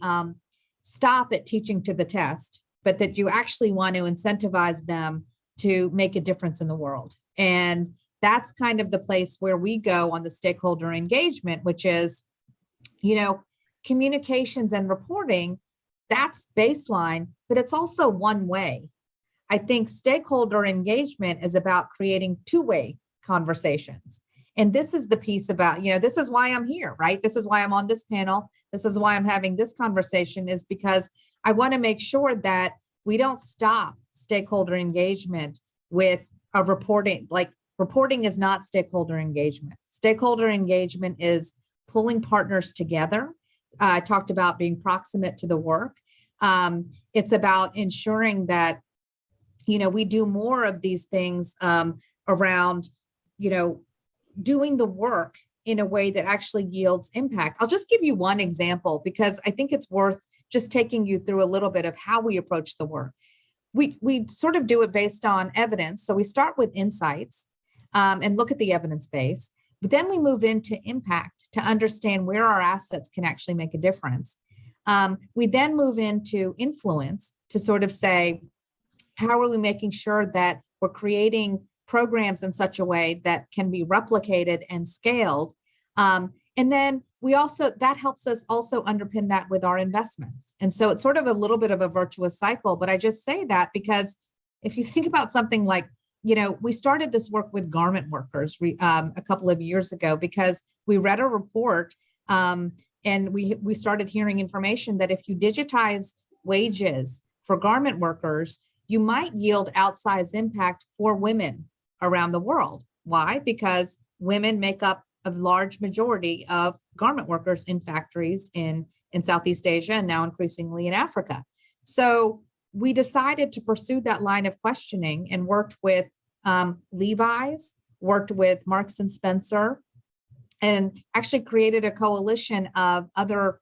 stop at teaching to the test, but that you actually want to incentivize them to make a difference in the world. And that's kind of the place where we go on the stakeholder engagement, which is, you know, communications and reporting, that's baseline, but it's also one way. I think stakeholder engagement is about creating two-way conversations. And this is the piece about, you know, this is why I'm here, right? This is why I'm on this panel. This is why I'm having this conversation, is because I want to make sure that we don't stop stakeholder engagement with a reporting. Like, reporting is not stakeholder engagement. Stakeholder engagement is pulling partners together. I talked about being proximate to the work. It's about ensuring that, you know, we do more of these things around, you know, doing the work in a way that actually yields impact. I'll just give you one example, because I think it's worth just taking you through a little bit of how we approach the work. We sort of do it based on evidence. So we start with insights and look at the evidence base, but then we move into impact to understand where our assets can actually make a difference. We then move into influence to sort of say, how are we making sure that we're creating programs in such a way that can be replicated and scaled? And And then that helps us also underpin that with our investments. And so it's sort of a little bit of a virtuous cycle, but I just say that because if you think about something like, we started this work with garment workers a couple of years ago because we read a report and we started hearing information that if you digitize wages for garment workers, you might yield outsized impact for women around the world. Why? Because women make up a large majority of garment workers in factories in Southeast Asia and now increasingly in Africa. So we decided to pursue that line of questioning and worked with Levi's, worked with Marks and Spencer, and actually created a coalition of other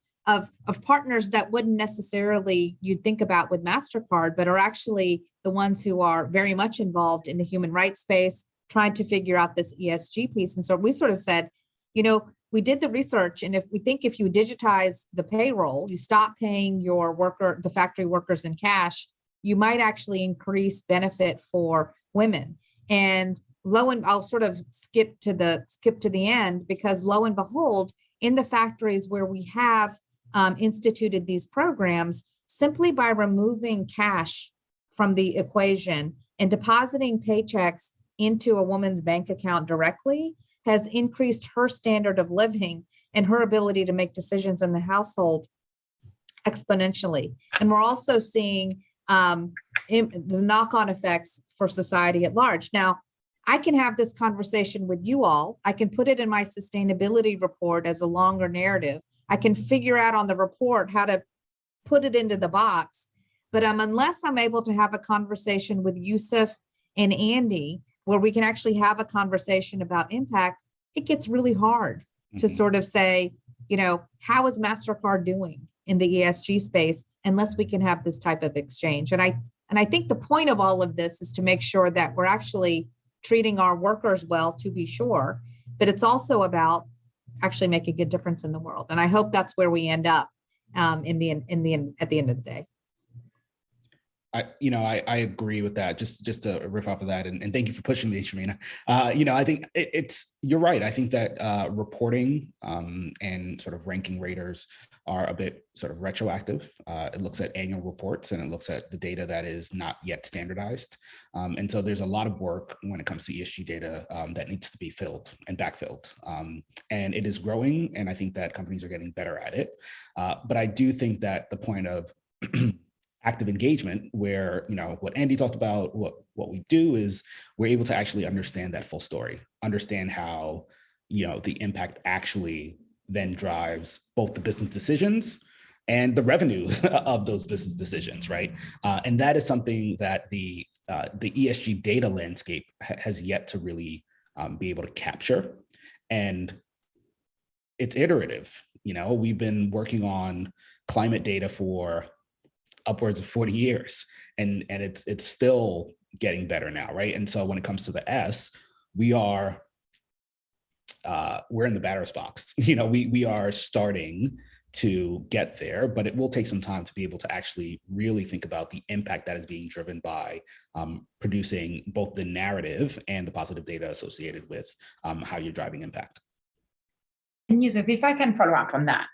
partners that wouldn't necessarily you'd think about with Mastercard, but are actually the ones who are very much involved in the human rights space, trying to figure out this ESG piece. And so we sort of said, we did the research, and if you digitize the payroll, you stop paying the factory workers in cash, you might actually increase benefit for women. And I'll sort of skip to the end, because lo and behold, in the factories where we have instituted these programs, simply by removing cash from the equation and depositing paychecks into a woman's bank account directly has increased her standard of living and her ability to make decisions in the household exponentially. And we're also seeing the knock-on effects for society at large. Now, I can have this conversation with you all. I can put it in my sustainability report as a longer narrative. I can figure out on the report how to put it into the box. But unless I'm able to have a conversation with Yusuf and Andy, where we can actually have a conversation about impact, it gets really hard to sort of say, how is Mastercard doing in the ESG space unless we can have this type of exchange? And I think the point of all of this is to make sure that we're actually treating our workers well, to be sure, but it's also about actually making a difference in the world. And I hope that's where we end up at the end of the day. I agree with that. Just to riff off of that, and thank you for pushing me, Shamina. I think you're right. I think that reporting and sort of ranking raters are a bit sort of retroactive. It looks at annual reports and it looks at the data that is not yet standardized. And so there's a lot of work when it comes to ESG data that needs to be filled and backfilled. And it is growing, and I think that companies are getting better at it. But I do think that the point of active engagement, where what Andy talked about, what we do is we're able to actually understand that full story, understand how the impact actually then drives both the business decisions and the revenue of those business decisions, right? And that is something that the ESG data landscape has yet to really be able to capture, and it's iterative. We've been working on climate data for upwards of 40 years, and it's still getting better now, right? And so when it comes to the S, we're in the batter's box. We are starting to get there, but it will take some time to be able to actually really think about the impact that is being driven by producing both the narrative and the positive data associated with how you're driving impact. And Yusuf, if I can follow up on that,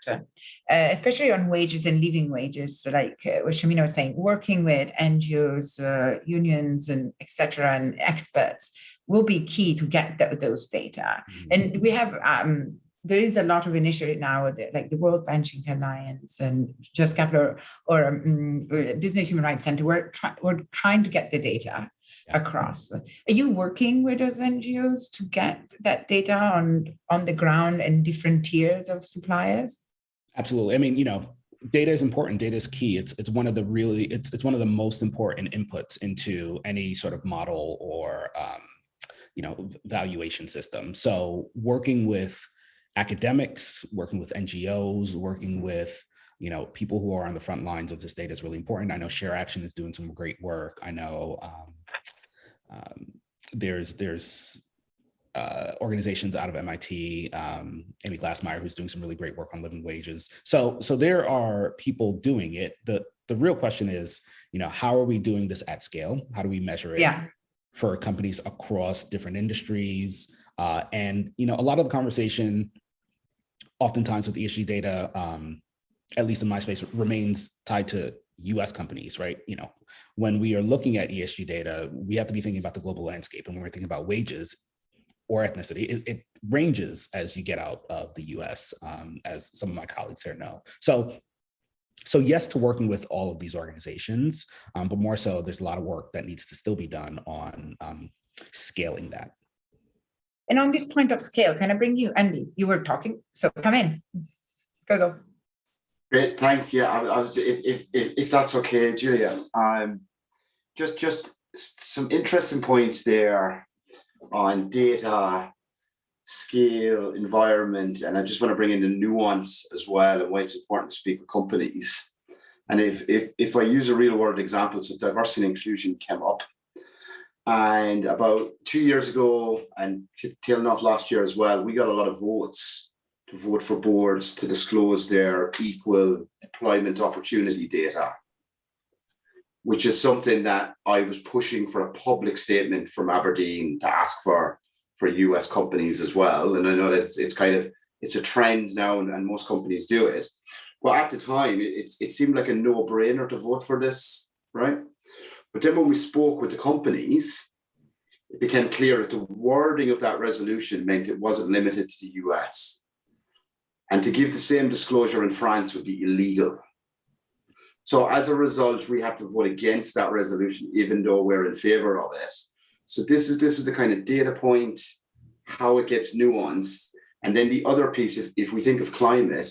especially on wages and living wages, like what Shamina was saying, working with NGOs, unions, and et cetera, and experts will be key to get those data. And we have, there is a lot of initiative now, like the World Benching Alliance and Just Capital or Business Human Rights Center. We're trying to get the data across. Are you working with those NGOs to get that data on the ground and different tiers of suppliers? Absolutely. I mean, data is important. Data is key. It's one of the it's one of the most important inputs into any sort of model or valuation system. So working with academics, working with NGOs, working with people who are on the front lines of this data is really important. I know Share Action is doing some great work. I know there's organizations out of MIT, Amy Glassmeyer, who's doing some really great work on living wages. So there are people doing it. The real question is, how are we doing this at scale? How do we measure it for companies across different industries? And a lot of the conversation oftentimes with ESG data, at least in my space, remains tied to US companies, right? You know, when we are looking at ESG data, we have to be thinking about the global landscape. And when we're thinking about wages or ethnicity, it ranges as you get out of the US, as some of my colleagues here know. So yes to working with all of these organizations, but more so there's a lot of work that needs to still be done on scaling that. And on this point of scale, can I bring you, Andy? You were talking, so come in. Go. Great, thanks. Yeah, I was if that's okay, Giulia. Just some interesting points there on data, scale, environment, and I just want to bring in the nuance as well and why it's important to speak with companies. And if I use a real world example, so diversity and inclusion came up, and about 2 years ago and tailing off last year as well, we got a lot of votes to vote for boards to disclose their equal employment opportunity data, which is something that I was pushing for a public statement from Aberdeen to ask for US companies as well. And I know that it's a trend now and most companies do it. Well, at the time, it seemed like a no-brainer to vote for this, right? But then when we spoke with the companies, it became clear that the wording of that resolution meant it wasn't limited to the US. And to give the same disclosure in France would be illegal. So as a result, we had to vote against that resolution, even though we're in favor of it. So this is the kind of data point, how it gets nuanced. And then the other piece, if we think of climate,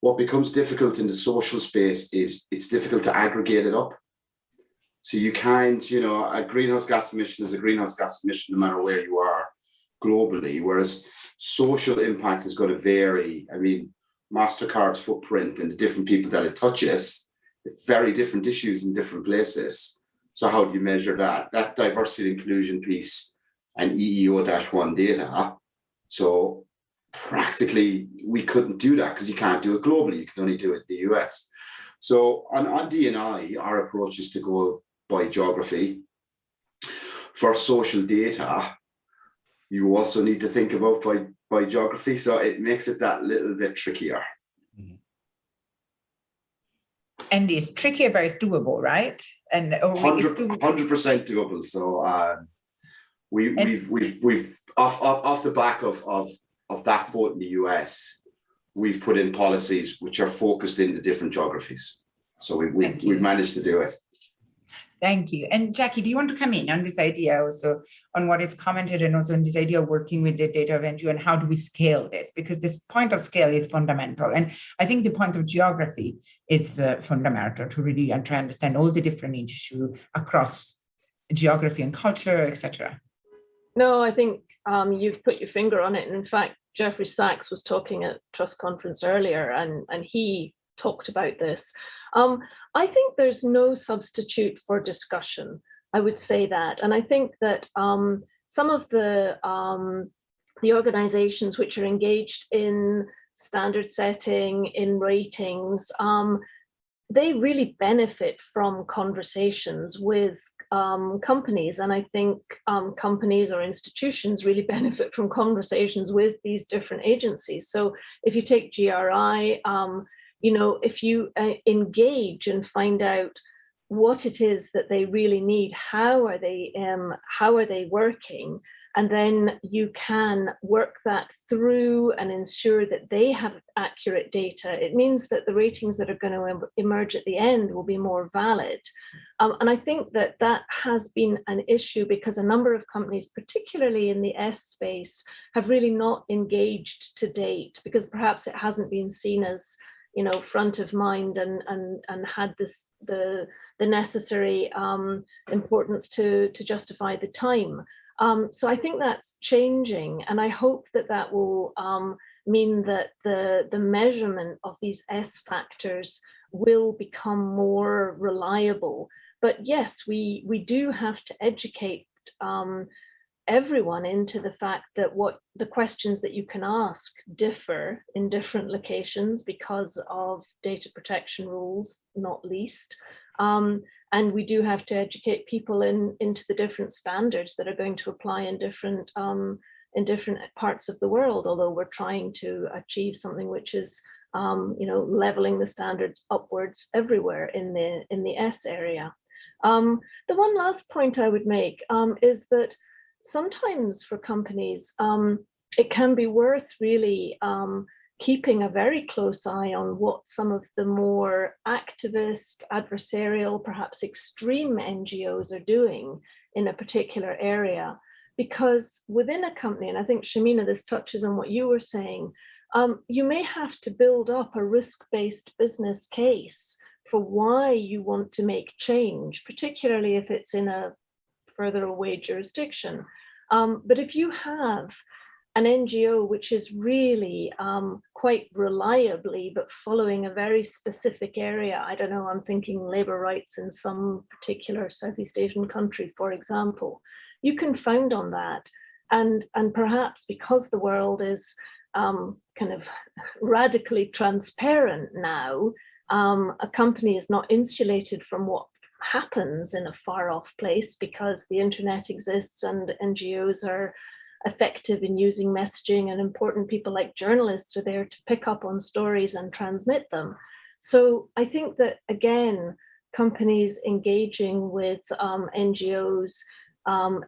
what becomes difficult in the social space is it's difficult to aggregate it up. So you can't, a greenhouse gas emission is a greenhouse gas emission no matter where you are globally, whereas social impact is going to vary. I mean, Mastercard's footprint and the different people that it touches, it's very different issues in different places. So how do you measure that? That diversity and inclusion piece and EEO-1 data. So practically, we couldn't do that because you can't do it globally. You can only do it in the US. So on D&I, our approach is to go by geography. For social data, you also need to think about by geography. So it makes it that little bit trickier. And it's trickier, but it's doable, right? And 100% doable. So we've off the back of that vote in the US, we've put in policies which are focused in the different geographies. So we've managed to do it. Thank you. And Jackie, do you want to come in on this idea also on what is commented and also on this idea of working with the data of NGO and how do we scale this? Because this point of scale is fundamental. And I think the point of geography is fundamental to really try to understand all the different issues across geography and culture, etc. No, I think you've put your finger on it. And in fact, Jeffrey Sachs was talking at Trust Conference earlier and he talked about this. I think there's no substitute for discussion. I would say that. And I think that some of the organizations which are engaged in standard setting, in ratings, they really benefit from conversations with companies. And I think companies or institutions really benefit from conversations with these different agencies. So if you take GRI, if you engage and find out what it is that they really need, how are they working, and then you can work that through and ensure that they have accurate data, it means that the ratings that are going to emerge at the end will be more valid. And I think that has been an issue because a number of companies, particularly in the S space, have really not engaged to date because perhaps it hasn't been seen as front of mind and had the necessary importance to justify the time. So I think that's changing, and I hope that will mean that the measurement of these S factors will become more reliable. But yes, we do have to educate everyone into the fact that what the questions that you can ask differ in different locations because of data protection rules, not least. And we do have to educate people into the different standards that are going to apply in different in different parts of the world, although we're trying to achieve something which is leveling the standards upwards everywhere in the S area. The one last point I would make is that sometimes for companies, it can be worth really keeping a very close eye on what some of the more activist, adversarial, perhaps extreme NGOs are doing in a particular area. Because within a company, and I think, Shamina, this touches on what you were saying, you may have to build up a risk-based business case for why you want to make change, particularly if it's in a further away jurisdiction. But if you have an NGO which is really quite reliably but following a very specific area, I don't know, I'm thinking labor rights in some particular Southeast Asian country, for example, you can found on that. And perhaps because the world is kind of radically transparent now, a company is not insulated from what happens in a far off place because the internet exists and NGOs are effective in using messaging, and important people like journalists are there to pick up on stories and transmit them. So I think that, again, companies engaging with NGOs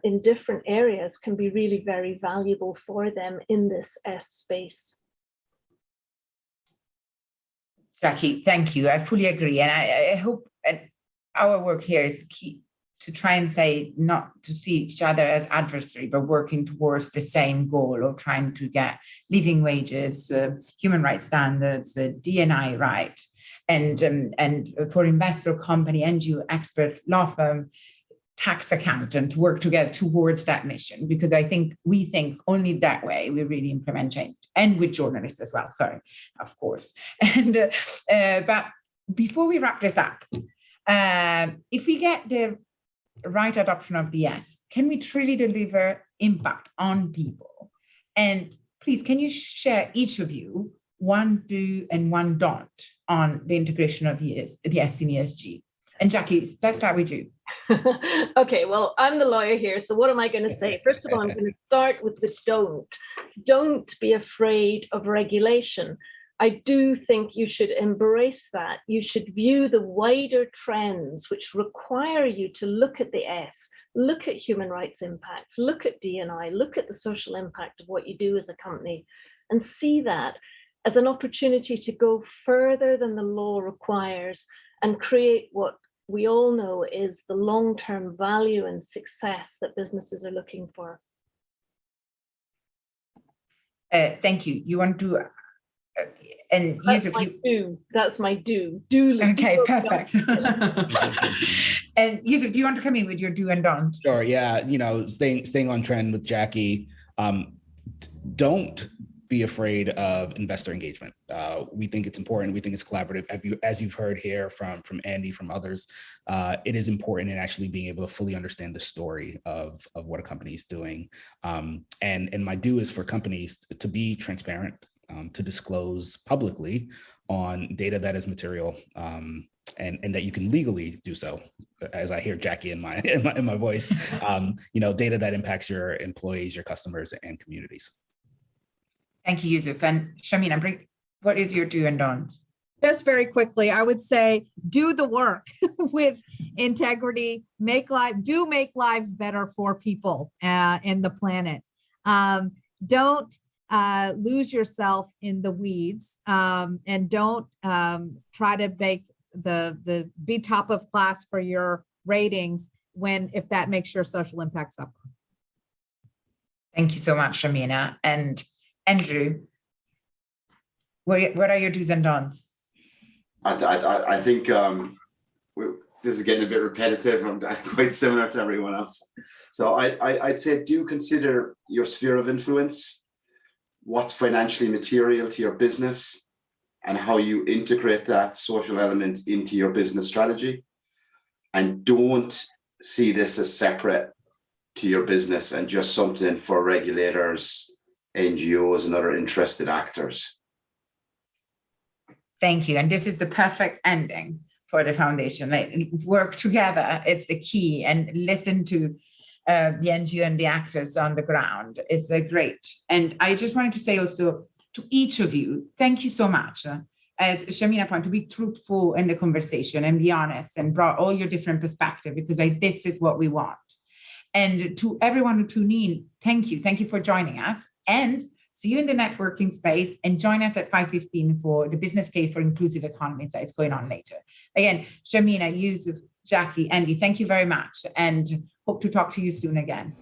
in different areas can be really very valuable for them in this S space. Jackie, thank you. I fully agree. And I hope our work here is key to try and say not to see each other as adversary, but working towards the same goal of trying to get living wages, human rights standards, the D&I right, and for investor, company, NGO, expert, law firm, tax accountant to work together towards that mission, because we think only that way we really implement change, and with journalists as well, sorry, of course. And but before we wrap this up, if we get the right adoption of the S, can we truly deliver impact on people? And please, can you share, each of you, one do and one don't on the integration of the S in ESG? And Jackie, let's start with you. Okay, well, I'm the lawyer here, so what am I going to say? First of all, I'm going to start with the don't. Don't be afraid of regulation. I do think you should embrace that. You should view the wider trends which require you to look at the S, look at human rights impacts, look at D&I, look at the social impact of what you do as a company, and see that as an opportunity to go further than the law requires and create what we all know is the long-term value and success that businesses are looking for. Thank you. You want to and Yusuf, that's my do. Okay, perfect. And Yusuf, do you want to come in with your do and don't? Sure. Yeah. Staying on trend with Jackie. Don't be afraid of investor engagement. We think it's important. We think it's collaborative. As you've heard here from Andy, from others, it is important in actually being able to fully understand the story of what a company is doing. And my do is for companies to be transparent, to disclose publicly on data that is material, and that you can legally do so. As I hear Jackie in my voice, data that impacts your employees, your customers, and communities. Thank you, Yusuf. And Shamina, what is your do and don't? Just very quickly, I would say do the work with integrity, make lives better for people and the planet. Don't lose yourself in the weeds, and don't try to make be top of class for your ratings if that makes your social impact suffer. Thank you so much, Shamina. And Andrew, what are your do's and don'ts? I think this is getting a bit repetitive. I'm quite similar to everyone else. So I'd say do consider your sphere of influence, what's financially material to your business, and how you integrate that social element into your business strategy. And don't see this as separate to your business and just something for regulators, NGOs, and other interested actors. Thank you. And this is the perfect ending for the foundation. Like, work together is the key, and listen to the NGO and the actors on the ground. It's great. And I just wanted to say also to each of you, thank you so much. As Shamina pointed, to be truthful in the conversation and be honest and brought all your different perspectives, because this is what we want. And to everyone who tuned in, thank you. Thank you for joining us. And see you in the networking space, and join us at 5:15 for the business case for inclusive economies that is going on later. Again, Shamina, Yusuf, Jackie, Andy, thank you very much, and hope to talk to you soon again.